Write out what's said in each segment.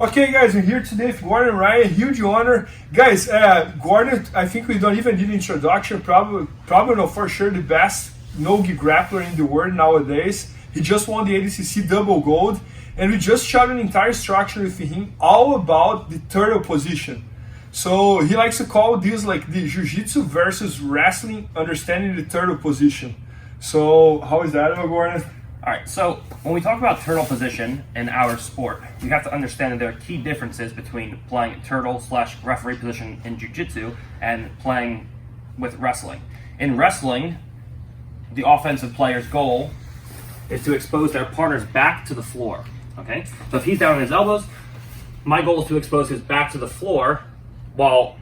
Okay, guys, I'm here today with Gordon Ryan. Huge honor, guys. Gordon, I think we don't even need an introduction. Probably no, for sure the best no-gi grappler in the world nowadays. He just won the ADCC double gold, and we just shot an entire structure with him all about the turtle position. So he likes to call this like the Jiu-Jitsu versus wrestling, understanding the turtle position. So how is that, Gordon? All right, so when we talk about turtle position in our sport, we have to understand that there are key differences between playing turtle/referee position in jiu-jitsu and playing with wrestling. In wrestling, the offensive player's goal is to expose their partner's back to the floor, okay? So if he's down on his elbows, my goal is to expose his back to the floor while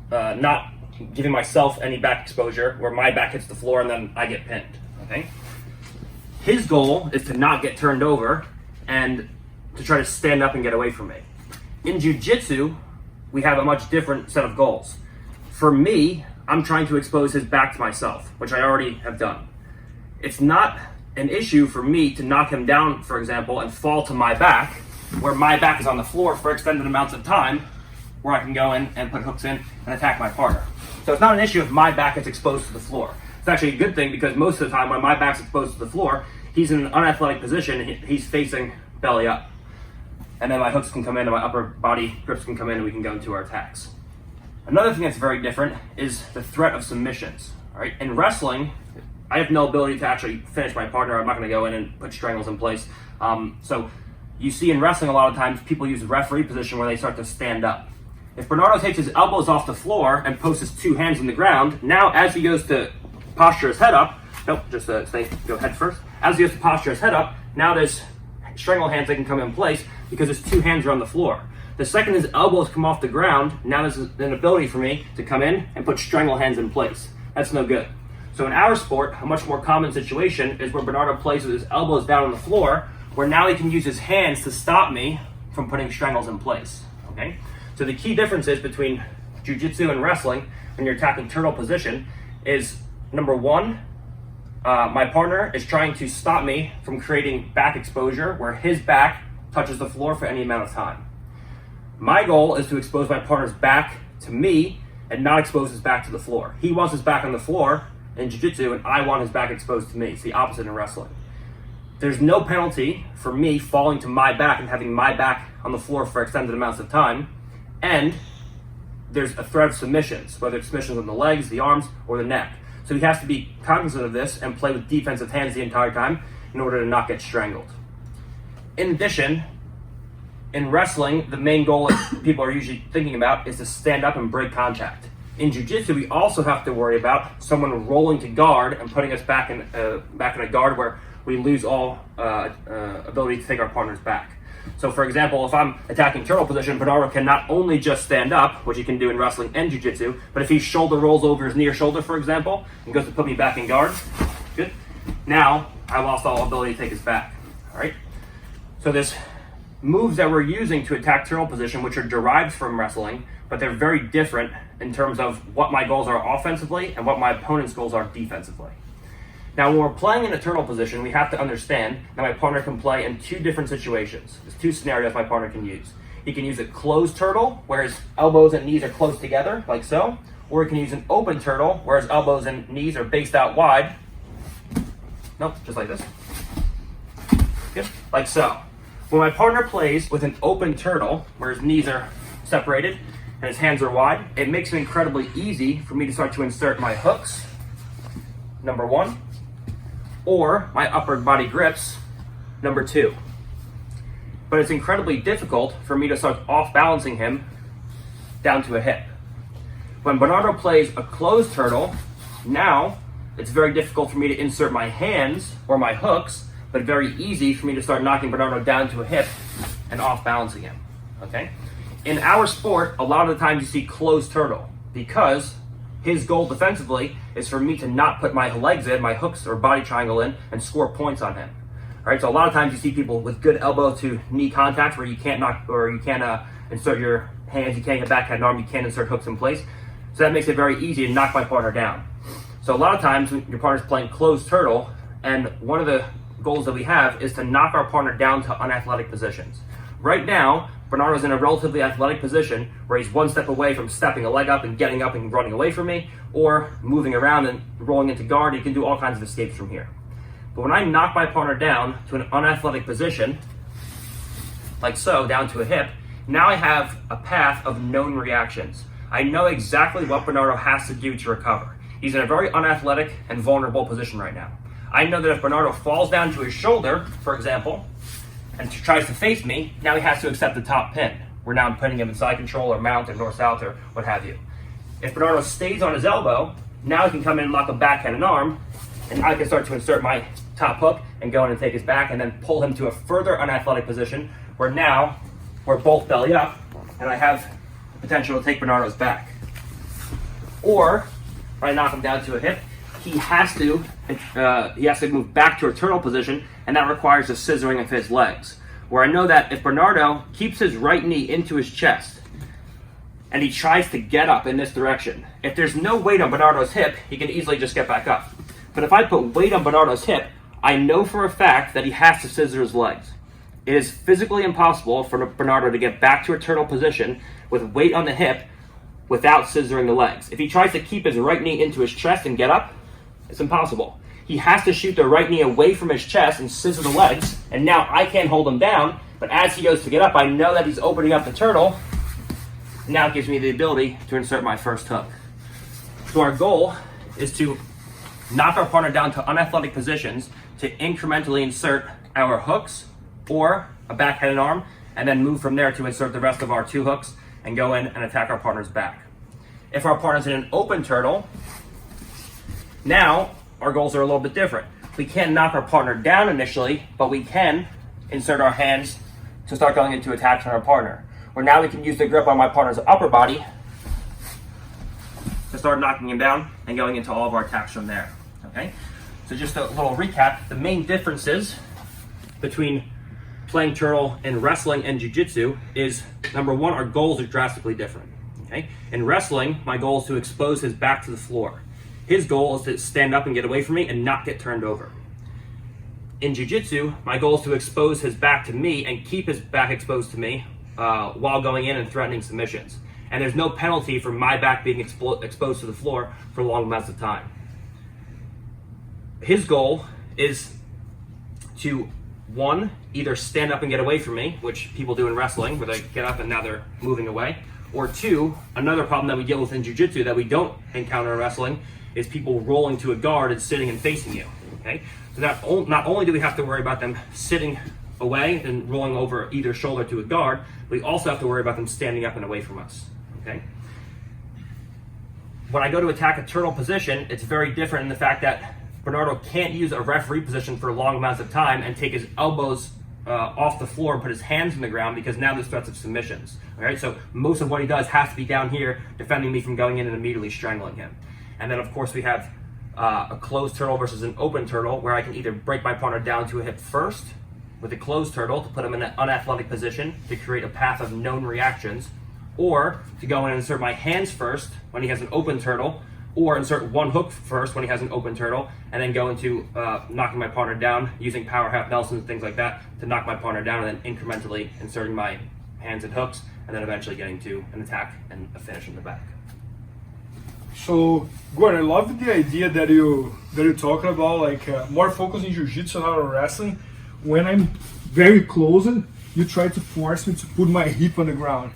not giving myself any back exposure where my back hits the floor and then I get pinned, okay? His goal is to not get turned over and to try to stand up and get away from me. In jiu-jitsu, we have a much different set of goals. For me, I'm trying to expose his back to myself, which I already have done. It's not an issue for me to knock him down, for example, and fall to my back, where my back is on the floor for extended amounts of time, where I can go in and put hooks in and attack my partner. So it's not an issue if my back is exposed to the floor. It's actually a good thing because most of the time when my back's exposed to the floor, he's in an unathletic position, he's facing belly up. And then my hooks can come in and my upper body grips can come in and we can go into our attacks. Another thing that's very different is the threat of submissions. All right? In wrestling, I have no ability to actually finish my partner. I'm not going to go in and put strangles in place. So you see in wrestling a lot of times people use the referee position where they start to stand up. If Bernardo takes his elbows off the floor and posts his two hands on the ground, now as he goes to posture his head up, go head first. As he goes to posture his head up, now there's strangle hands that can come in place because his two hands are on the floor. The second his elbows come off the ground, now there's an ability for me to come in and put strangle hands in place. That's no good. So in our sport, a much more common situation is where Bernardo plays with his elbows down on the floor, where now he can use his hands to stop me from putting strangles in place. Okay? So the key differences between jiu-jitsu and wrestling when you're attacking turtle position is, number one, my partner is trying to stop me from creating back exposure where his back touches the floor for any amount of time. My goal is to expose my partner's back to me and not expose his back to the floor. He wants his back on the floor in jiu-jitsu and I want his back exposed to me. It's the opposite in wrestling. There's no penalty for me falling to my back and having my back on the floor for extended amounts of time, and there's a threat of submissions, whether it's submissions on the legs, the arms, or the neck. So he has to be cognizant of this and play with defensive hands the entire time in order to not get strangled. In addition, in wrestling, the main goal that people are usually thinking about is to stand up and break contact. In jiu-jitsu, we also have to worry about someone rolling to guard and putting us back in a guard where we lose all ability to take our partner's back. So for example, if I'm attacking turtle position, Bernardo can not only just stand up, which he can do in wrestling and jiu-jitsu, but if he shoulder rolls over his knee or shoulder, for example, and goes to put me back in guard, good. Now, I lost all ability to take his back, all right? So there's moves that we're using to attack turtle position, which are derived from wrestling, but they're very different in terms of what my goals are offensively and what my opponent's goals are defensively. Now, when we're playing in a turtle position, we have to understand that my partner can play in two different situations. There's two scenarios my partner can use. He can use a closed turtle, where his elbows and knees are close together, like so, or he can use an open turtle, where his elbows and knees are based out wide. Nope, just like this. Good, like so. When my partner plays with an open turtle, where his knees are separated and his hands are wide, it makes it incredibly easy for me to start to insert my hooks, number one, or my upper body grips, number two. But it's incredibly difficult for me to start off balancing him down to a hip. When Bernardo plays a closed turtle, now it's very difficult for me to insert my hands or my hooks, but very easy for me to start knocking Bernardo down to a hip and off balancing him, okay? In our sport, a lot of the times you see closed turtle because his goal defensively is for me to not put my legs in, my hooks or body triangle in, and score points on him. All right, so a lot of times you see people with good elbow to knee contact where you can't knock or you can't insert your hands, you can't get backhand arm, you can't insert hooks in place. So that makes it very easy to knock my partner down. So a lot of times when your partner's playing closed turtle, and one of the goals that we have is to knock our partner down to unathletic positions. Right now, Bernardo's in a relatively athletic position where he's one step away from stepping a leg up and getting up and running away from me, or moving around and rolling into guard. He can do all kinds of escapes from here. But when I knock my partner down to an unathletic position, like so, down to a hip, now I have a path of known reactions. I know exactly what Bernardo has to do to recover. He's in a very unathletic and vulnerable position right now. I know that if Bernardo falls down to his shoulder, for example, and tries to face me, now he has to accept the top pin. We're now putting him in side control or mount or north-south or what have you. If Bernardo stays on his elbow, now he can come in and lock a backhand and arm, and I can start to insert my top hook and go in and take his back and then pull him to a further unathletic position where now we're both belly up and I have the potential to take Bernardo's back. Or, if I knock him down to a hip, he has to move back to a turtle position, and that requires a scissoring of his legs. Where I know that if Bernardo keeps his right knee into his chest and he tries to get up in this direction, if there's no weight on Bernardo's hip, he can easily just get back up. But if I put weight on Bernardo's hip, I know for a fact that he has to scissor his legs. It is physically impossible for Bernardo to get back to a turtle position with weight on the hip without scissoring the legs. If he tries to keep his right knee into his chest and get up, it's impossible. He has to shoot the right knee away from his chest and scissor the legs, and now I can't hold him down, but as he goes to get up, I know that he's opening up the turtle. Now it gives me the ability to insert my first hook. So our goal is to knock our partner down to unathletic positions, to incrementally insert our hooks or a backhand and arm, and then move from there to insert the rest of our two hooks and go in and attack our partner's back. If our partner's in an open turtle, now our goals are a little bit different. We can't knock our partner down initially, but we can insert our hands to start going into attacks on our partner. Where now we can use the grip on my partner's upper body to start knocking him down and going into all of our attacks from there. Okay? So just a little recap, the main differences between playing turtle in wrestling and jiu-jitsu is, number one, our goals are drastically different. Okay? In wrestling, my goal is to expose his back to the floor. His goal is to stand up and get away from me and not get turned over. In jiu-jitsu, my goal is to expose his back to me and keep his back exposed to me while going in and threatening submissions. And there's no penalty for my back being exposed to the floor for long amounts of time. His goal is to, one, either stand up and get away from me, which people do in wrestling, where they get up and now they're moving away. Or two, another problem that we deal with in jiu-jitsu that we don't encounter in wrestling is people rolling to a guard and sitting and facing you. Okay? So not only do we have to worry about them sitting away and rolling over either shoulder to a guard, we also have to worry about them standing up and away from us. Okay? When I go to attack a turtle position, it's very different in the fact that Bernardo can't use a referee position for long amounts of time and take his elbows off the floor and put his hands on the ground, because now there's threats of submissions. All right, so most of what he does has to be down here defending me from going in and immediately strangling him. And then of course we have a closed turtle versus an open turtle, where I can either break my partner down to a hip first with a closed turtle to put him in an unathletic position to create a path of known reactions, or to go in and insert my hands first when he has an open turtle, or insert one hook first when he has an open turtle, and then go into knocking my partner down using power half Nelsons and things like that to knock my partner down, and then incrementally inserting my hands and hooks, and then eventually getting to an attack and a finish in the back. So, Gordon, I love the idea that you're talking about, like more focus in jiu-jitsu and not on wrestling. When I'm very close, you try to force me to put my hip on the ground.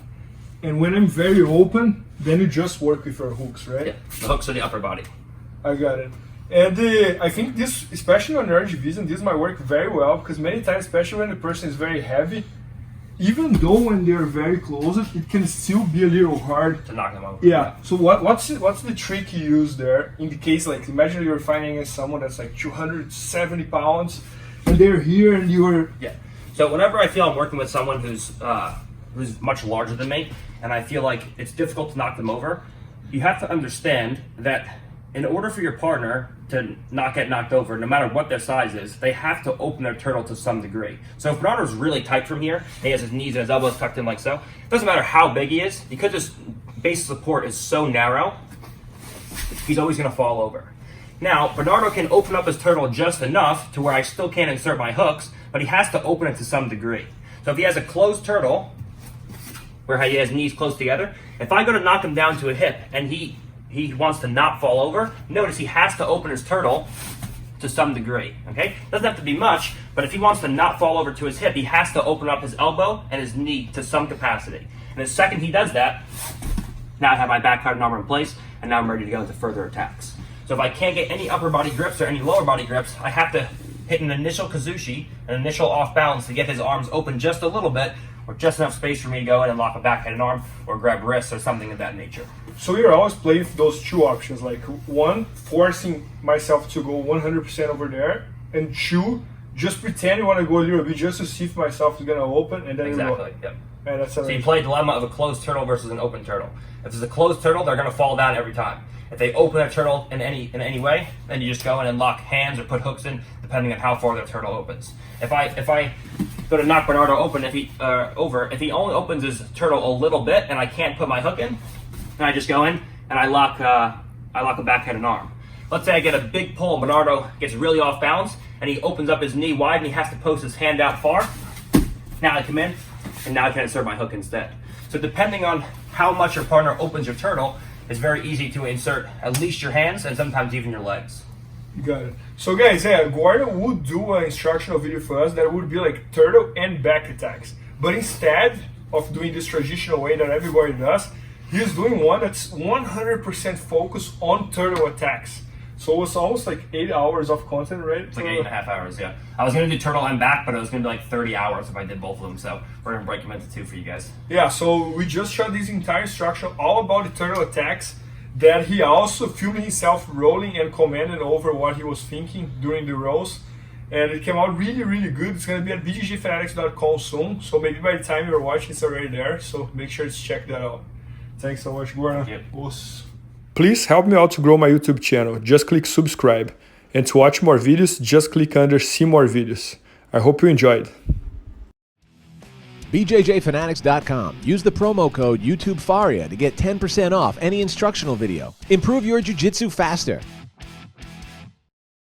And when I'm very open, then you just work with your hooks, right? Yeah, the hooks are the upper body. I got it. And I think this, especially on your division, this might work very well, because many times, especially when the person is very heavy, even though when they're very close, it can still be a little hard to knock them over. Yeah. So what's the trick you use there in the case, like, imagine you're fighting against someone that's like 270 pounds, and they're here, and you're... Yeah. So whenever I feel I'm working with someone who's much larger than me, and I feel like it's difficult to knock them over, you have to understand that in order for your partner to not get knocked over, no matter what their size is, they have to open their turtle to some degree. So if Bernardo's really tight from here, he has his knees and his elbows tucked in like so, it doesn't matter how big he is, because his base of support is so narrow, he's always going to fall over. Now, Bernardo can open up his turtle just enough to where I still can't insert my hooks, but he has to open it to some degree. So if he has a closed turtle, where he has knees close together. If I go to knock him down to a hip and he wants to not fall over, notice he has to open his turtle to some degree, okay? Doesn't have to be much, but if he wants to not fall over to his hip, he has to open up his elbow and his knee to some capacity. And the second he does that, now I have my back cutting armor in place, and now I'm ready to go into further attacks. So if I can't get any upper body grips or any lower body grips, I have to hit an initial kazushi, an initial off balance to get his arms open just a little bit, or just enough space for me to go in and lock a backhand arm or grab wrists or something of that nature. So you're always playing those two options, like one, forcing myself to go 100% over there, and two, just pretend you want to go a little bit just to see if myself is going to open, and then Exactly, you go. yep. And that's So you play a dilemma of a closed turtle versus an open turtle. If it's a closed turtle, they're going to fall down every time. If they open a turtle in any way, then you just go in and lock hands or put hooks in, depending on how far their turtle opens. If I go to knock Bernardo open, if he only opens his turtle a little bit and I can't put my hook in, then I just go in and I lock a backhand and arm. Let's say I get a big pull and Bernardo gets really off balance and he opens up his knee wide and he has to post his hand out far. Now I come in and now I can insert my hook instead. So depending on how much your partner opens your turtle, it's very easy to insert at least your hands and sometimes even your legs. You got it. So guys, yeah, Gordon would do an instructional video for us that would be like turtle and back attacks. But instead of doing this traditional way that everybody does, he's doing one that's 100% focused on turtle attacks. So it's almost like 8 hours of content, right? It's like 8.5 hours, yeah. I was going to do turtle and back, but it was going to be like 30 hours if I did both of them. So we're going to break them into two for you guys. Yeah, so we just shot this entire instruction all about the turtle attacks that he also filmed himself rolling and commenting over what he was thinking during the rolls. And it came out really, really good. It's going to be at IBJJFfanatics.com soon. So maybe by the time you're watching, it's already there. So make sure to check that out. Thanks so much, Gordon. Yep. Please help me out to grow my YouTube channel. Just click subscribe. And to watch more videos, just click under see more videos. I hope you enjoyed. BJJFanatics.com. Use the promo code YouTubeFaria to get 10% off any instructional video. Improve your jiu-jitsu faster.